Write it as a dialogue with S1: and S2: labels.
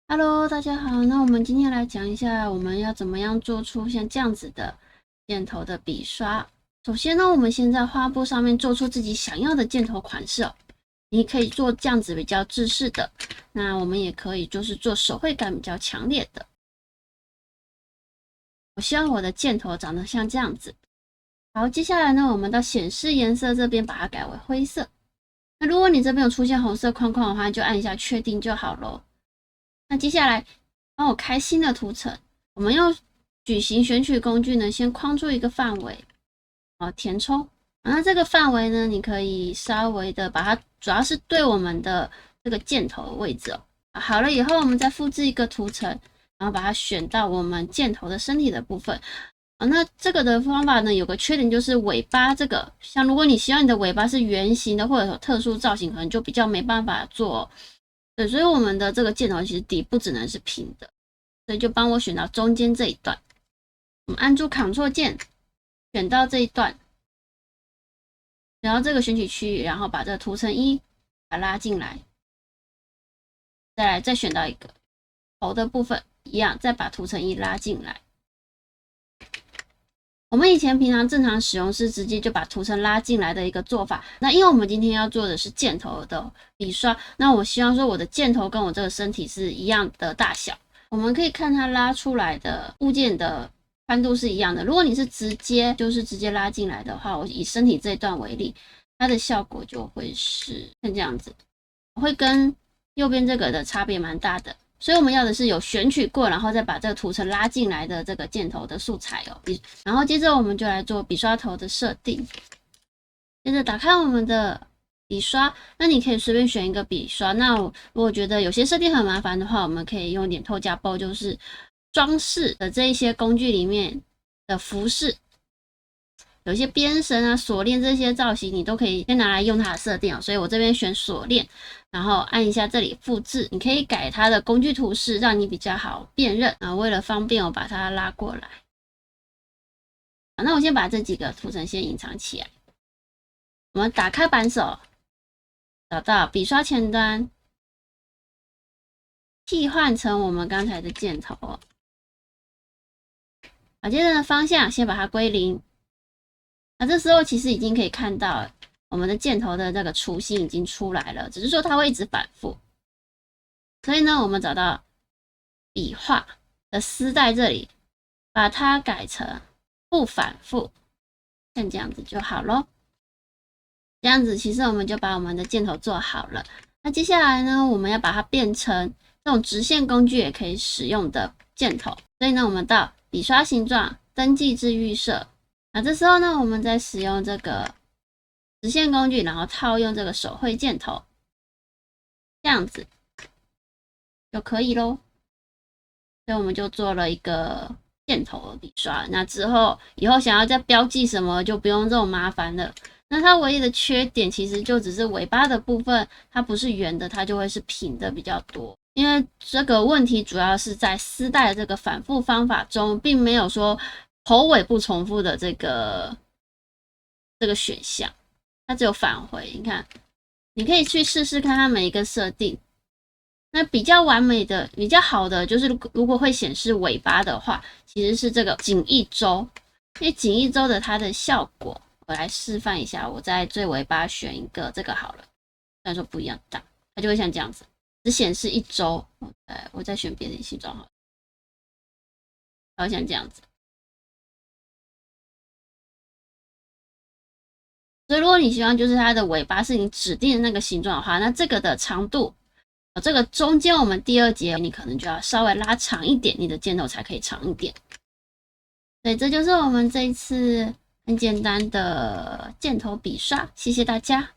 S1: Hello，大家好。那我们今天来讲一下，我们要怎么样做出像这样子的箭头的笔刷。首先呢，我们先在画布上面做出自己想要的箭头款式哦。你可以做这样子比较制式的，那我们也可以就是做手绘感比较强烈的。我希望我的箭头长得像这样子。好，接下来呢，我们到显示颜色这边把它改为灰色。那如果你这边有出现红色框框的话，就按一下确定就好咯。那接下来帮我开新的图层，我们用矩形选取工具呢，先框出一个范围，填充。那这个范围呢，你可以稍微的把它，主要是对我们的这个箭头的位置哦。好了以后，我们再复制一个图层，然后把它选到我们箭头的身体的部分。那这个的方法呢，有个缺点就是尾巴这个，像如果你希望你的尾巴是圆形的或者有特殊造型，可能就比较没办法做。对，所以我们的这个箭头其实底部只能是平的，所以就帮我选到中间这一段。我们按住 Ctrl 键，选到这一段，然后这个选取区域，然后把这个图层1把它拉进来，再选到一个头的部分，一样再把图层1拉进来。我们以前平常正常使用是直接就把图层拉进来的一个做法。那因为我们今天要做的是箭头的笔刷，那我希望说我的箭头跟我这个身体是一样的大小。我们可以看它拉出来的物件的宽度是一样的。如果你是直接拉进来的话，我以身体这一段为例，它的效果就会是像这样子，会跟右边这个的差别蛮大的。所以我们要的是有选取过，然后再把这个图层拉进来的这个箭头的素材哦。然后接着我们就来做笔刷头的设定。接着打开我们的笔刷，那你可以随便选一个笔刷。那如果觉得有些设定很麻烦的话，我们可以用点透加包，就是装饰的这一些工具里面的服饰。有些边绳啊、锁链这些造型，你都可以先拿来用它的设定哦。所以我这边选锁链，然后按一下这里复制，你可以改它的工具图示，让你比较好辨认啊。为了方便，我把它拉过来。好，那我先把这几个图层先隐藏起来。我们打开扳手，找到笔刷前端，替换成我们刚才的箭头哦。好，接着方向先把它归零。那这时候其实已经可以看到我们的箭头的这个雏形已经出来了，只是说它会一直反复。所以呢，我们找到笔画的丝带这里，把它改成不反复，像这样子就好咯。这样子其实我们就把我们的箭头做好了。那接下来呢，我们要把它变成这种直线工具也可以使用的箭头。所以呢，我们到笔刷形状登记至预设。那这时候呢，我们再使用这个直线工具，然后套用这个手绘箭头，这样子就可以咯。所以我们就做了一个箭头的笔刷。那之后以后想要再标记什么，就不用这种麻烦了。那它唯一的缺点其实就只是尾巴的部分，它不是圆的，它就会是平的比较多。因为这个问题主要是在丝带的这个反复方法中，并没有说头尾不重复的这个选项，它只有返回。你看，你可以去试试看它每一个设定。那比较完美的、比较好的，就是如果会显示尾巴的话，其实是这个颈一周。因为颈一周的它的效果，我来示范一下。我在最尾巴选一个这个好了，虽然说不一样大，它就会像这样子，只显示1周。我再选别的形状好了，它会像这样子。所以如果你希望就是它的尾巴是你指定的那个形状的话，那这个的长度，这个中间我们第2节你可能就要稍微拉长一点，你的箭头才可以长一点。所以这就是我们这一次很简单的箭头笔刷，谢谢大家。